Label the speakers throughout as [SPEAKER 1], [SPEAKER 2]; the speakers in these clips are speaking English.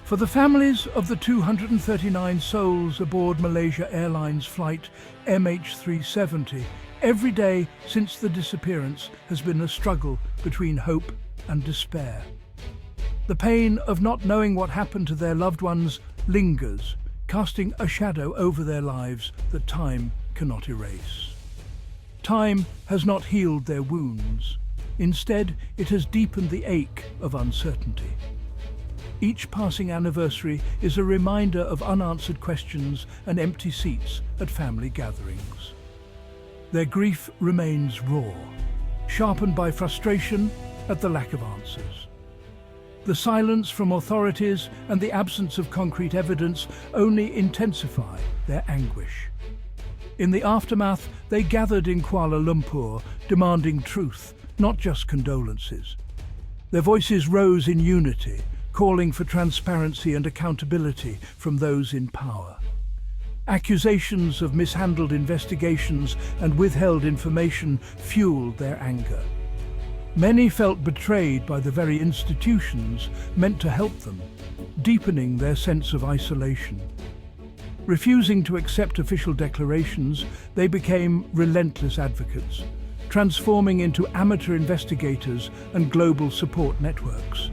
[SPEAKER 1] For the families of the 239 souls aboard Malaysia Airlines Flight MH370, every day since the disappearance has been a struggle between hope and despair. The pain of not knowing what happened to their loved ones lingers, casting a shadow over their lives that time cannot erase. Time has not healed their wounds. Instead, it has deepened the ache of uncertainty. Each passing anniversary is a reminder of unanswered questions and empty seats at family gatherings. Their grief remains raw, sharpened by frustration at the lack of answers. The silence from authorities and the absence of concrete evidence only intensify their anguish. In the aftermath, they gathered in Kuala Lumpur, demanding truth, not just condolences. Their voices rose in unity, calling for transparency and accountability from those in power. Accusations of mishandled investigations and withheld information fueled their anger. Many felt betrayed by the very institutions meant to help them, deepening their sense of isolation. Refusing to accept official declarations, they became relentless advocates, transforming into amateur investigators and global support networks.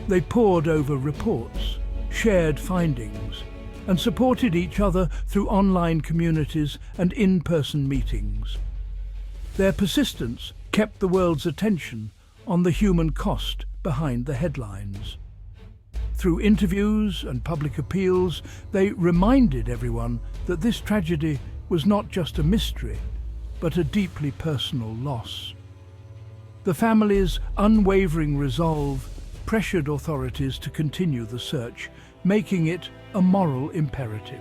[SPEAKER 1] They pored over reports, shared findings, and supported each other through online communities and in-person meetings. Their persistence kept the world's attention on the human cost behind the headlines. Through interviews and public appeals, they reminded everyone that this tragedy was not just a mystery, but a deeply personal loss. The family's unwavering resolve pressured authorities to continue the search, making it a moral imperative.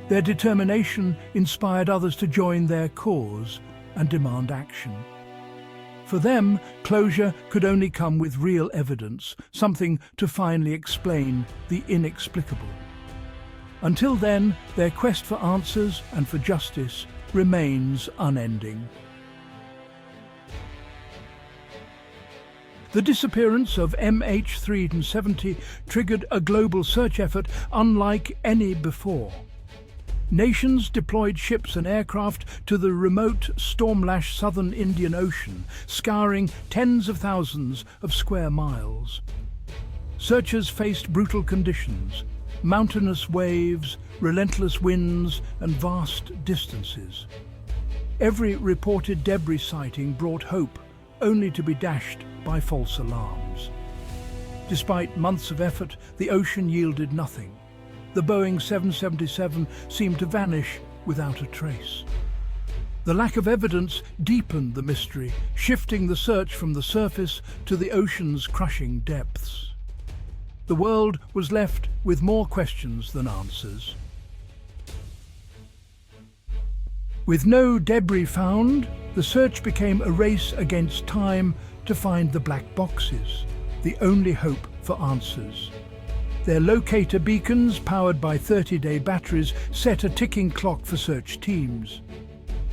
[SPEAKER 1] Their determination inspired others to join their cause and demand action. For them, closure could only come with real evidence, something to finally explain the inexplicable. Until then, their quest for answers and for justice remains unending. The disappearance of MH370 triggered a global search effort unlike any before. Nations deployed ships and aircraft to the remote, storm-lashed southern Indian Ocean, scouring tens of thousands of square miles. Searchers faced brutal conditions, mountainous waves, relentless winds, and vast distances. Every reported debris sighting brought hope, only to be dashed by false alarms. Despite months of effort, the ocean yielded nothing. The Boeing 777 seemed to vanish without a trace. The lack of evidence deepened the mystery, shifting the search from the surface to the ocean's crushing depths. The world was left with more questions than answers. With no debris found, the search became a race against time to find the black boxes, the only hope for answers. Their locator beacons, powered by 30-day batteries, set a ticking clock for search teams.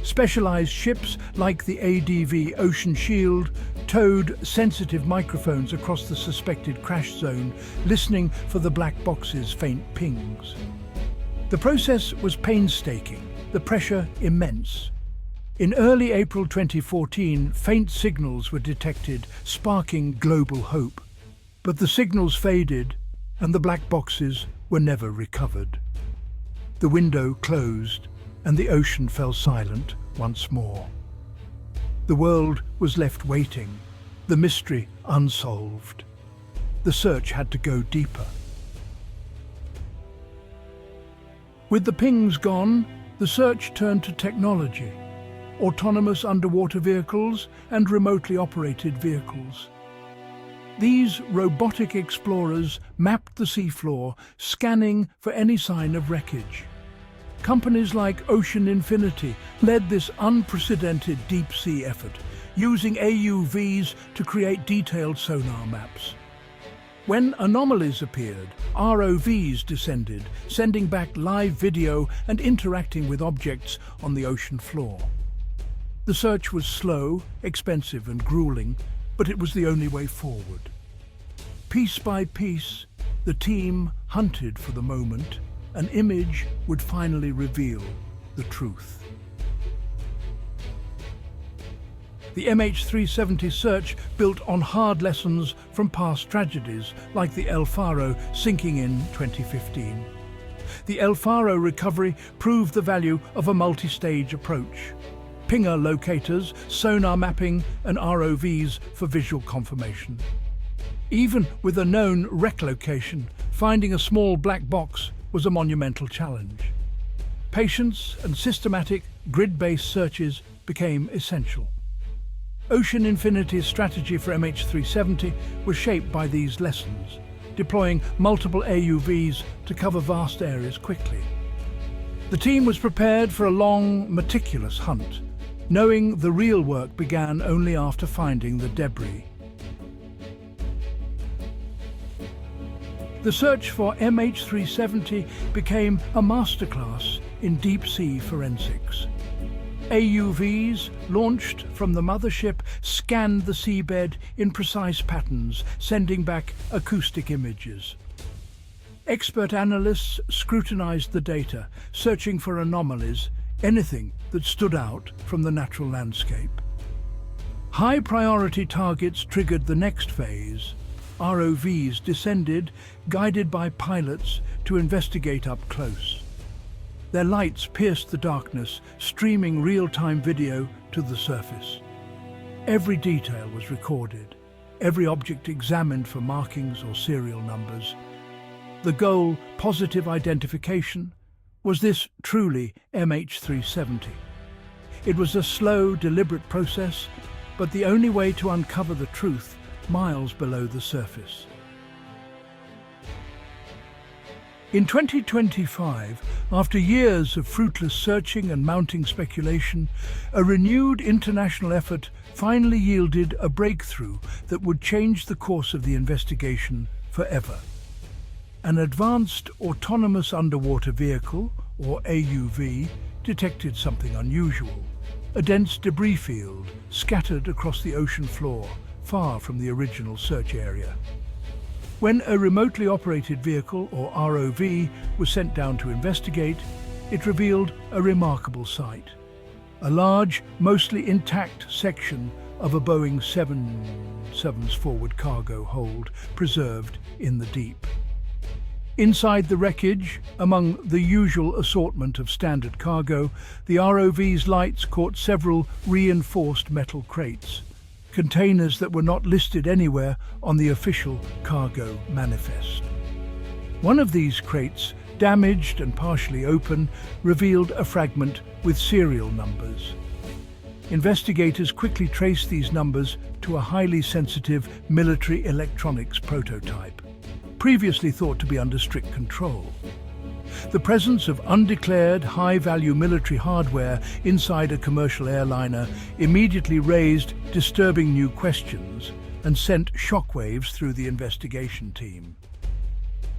[SPEAKER 1] Specialized ships like the ADV Ocean Shield towed sensitive microphones across the suspected crash zone, listening for the black box's faint pings. The process was painstaking, the pressure immense. In early April 2014, faint signals were detected, sparking global hope. But the signals faded, and the black boxes were never recovered. The window closed, and the ocean fell silent once more. The world was left waiting, the mystery unsolved. The search had to go deeper. With the pings gone, the search turned to technology, autonomous underwater vehicles and remotely operated vehicles. These robotic explorers mapped the seafloor, scanning for any sign of wreckage. Companies like Ocean Infinity led this unprecedented deep-sea effort, using AUVs to create detailed sonar maps. When anomalies appeared, ROVs descended, sending back live video and interacting with objects on the ocean floor. The search was slow, expensive and grueling, but it was the only way forward. Piece by piece, The team hunted for the moment an image would finally reveal the truth. The MH370 search built on hard lessons from past tragedies, like the El Faro sinking in 2015. The El Faro recovery proved the value of a multi-stage approach. Pinger locators, sonar mapping, and ROVs for visual confirmation. Even with a known wreck location, finding a small black box was a monumental challenge. Patience and systematic grid-based searches became essential. Ocean Infinity's strategy for MH370 was shaped by these lessons, deploying multiple AUVs to cover vast areas quickly. The team was prepared for a long, meticulous hunt, knowing the real work began only after finding the debris. The search for MH370 became a masterclass in deep-sea forensics. AUVs, launched from the mothership, scanned the seabed in precise patterns, sending back acoustic images. Expert analysts scrutinized the data, searching for anomalies, anything that stood out from the natural landscape. High-priority targets triggered the next phase. ROVs descended, guided by pilots, to investigate up close. Their lights pierced the darkness, streaming real-time video to the surface. Every detail was recorded, every object examined for markings or serial numbers. The goal, positive identification. Was this truly MH370? It was a slow, deliberate process, but the only way to uncover the truth miles below the surface. In 2025, after years of fruitless searching and mounting speculation, a renewed international effort finally yielded a breakthrough that would change the course of the investigation forever. An advanced autonomous underwater vehicle, or AUV, detected something unusual. A dense debris field scattered across the ocean floor, far from the original search area. When a remotely operated vehicle, or ROV, was sent down to investigate, it revealed a remarkable sight. A large, mostly intact section of a Boeing 777's forward cargo hold, preserved in the deep. Inside the wreckage, among the usual assortment of standard cargo, the ROV's lights caught several reinforced metal crates, containers that were not listed anywhere on the official cargo manifest. One of these crates, damaged and partially open, revealed a fragment with serial numbers. Investigators quickly traced these numbers to a highly sensitive military electronics prototype, previously thought to be under strict control. The presence of undeclared, high-value military hardware inside a commercial airliner immediately raised disturbing new questions and sent shockwaves through the investigation team.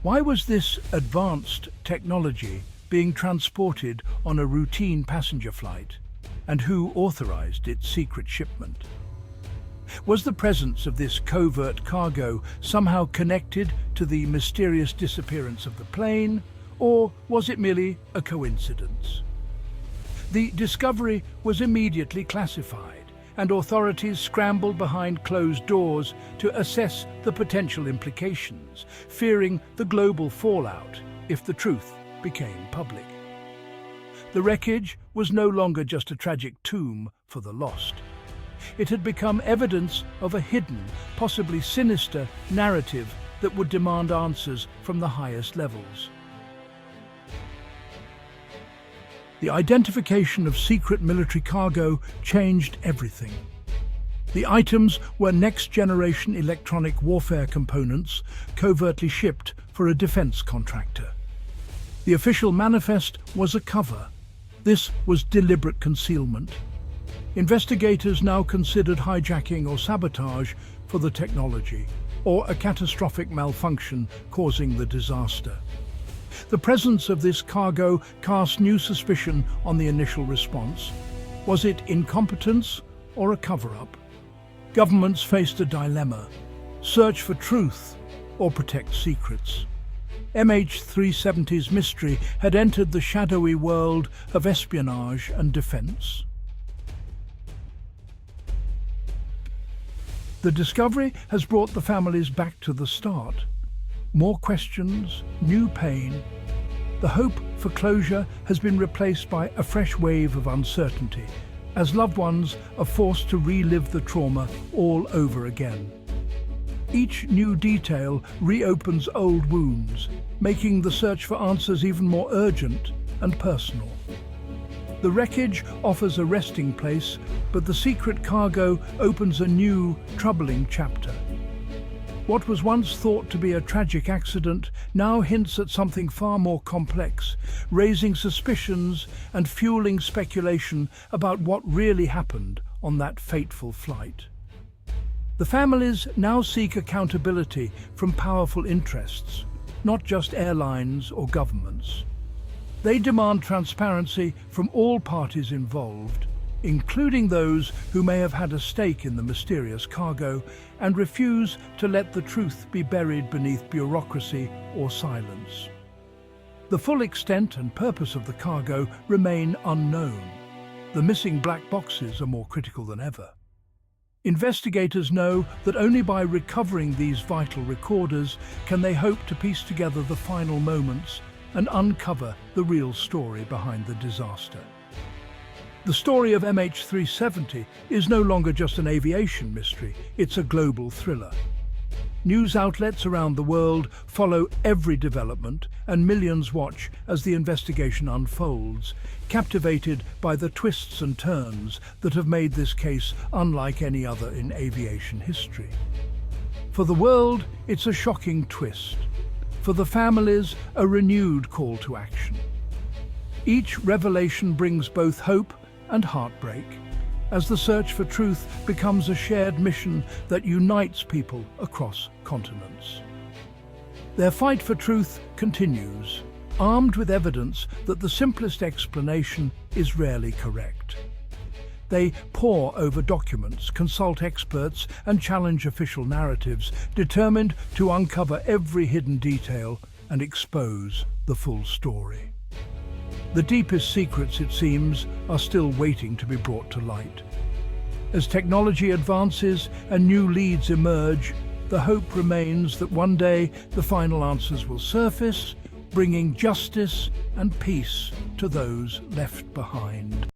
[SPEAKER 1] Why was this advanced technology being transported on a routine passenger flight, and who authorized its secret shipment? Was the presence of this covert cargo somehow connected to the mysterious disappearance of the plane, or was it merely a coincidence? The discovery was immediately classified, and authorities scrambled behind closed doors to assess the potential implications, fearing the global fallout if the truth became public. The wreckage was no longer just a tragic tomb for the lost. It had become evidence of a hidden, possibly sinister narrative that would demand answers from the highest levels. The identification of secret military cargo changed everything. The items were next-generation electronic warfare components covertly shipped for a defense contractor. The official manifest was a cover. This was deliberate concealment. Investigators now considered hijacking or sabotage for the technology, or a catastrophic malfunction causing the disaster. The presence of this cargo cast new suspicion on the initial response. Was it incompetence or a cover-up? Governments faced a dilemma: search for truth or protect secrets. MH370's mystery had entered the shadowy world of espionage and defense. The discovery has brought the families back to the start. More questions, new pain. The hope for closure has been replaced by a fresh wave of uncertainty, as loved ones are forced to relive the trauma all over again. Each new detail reopens old wounds, making the search for answers even more urgent and personal. The wreckage offers a resting place, but the secret cargo opens a new, troubling chapter. What was once thought to be a tragic accident now hints at something far more complex, raising suspicions and fueling speculation about what really happened on that fateful flight. The families now seek accountability from powerful interests, not just airlines or governments. They demand transparency from all parties involved, including those who may have had a stake in the mysterious cargo, and refuse to let the truth be buried beneath bureaucracy or silence. The full extent and purpose of the cargo remain unknown. The missing black boxes are more critical than ever. Investigators know that only by recovering these vital recorders can they hope to piece together the final moments and uncover the real story behind the disaster. The story of MH370 is no longer just an aviation mystery, it's a global thriller. News outlets around the world follow every development, and millions watch as the investigation unfolds, captivated by the twists and turns that have made this case unlike any other in aviation history. For the world, it's a shocking twist. For the families, a renewed call to action. Each revelation brings both hope and heartbreak, as the search for truth becomes a shared mission that unites people across continents. Their fight for truth continues, armed with evidence that the simplest explanation is rarely correct. They pore over documents, consult experts, and challenge official narratives, determined to uncover every hidden detail and expose the full story. The deepest secrets, it seems, are still waiting to be brought to light. As technology advances and new leads emerge, the hope remains that one day the final answers will surface, bringing justice and peace to those left behind.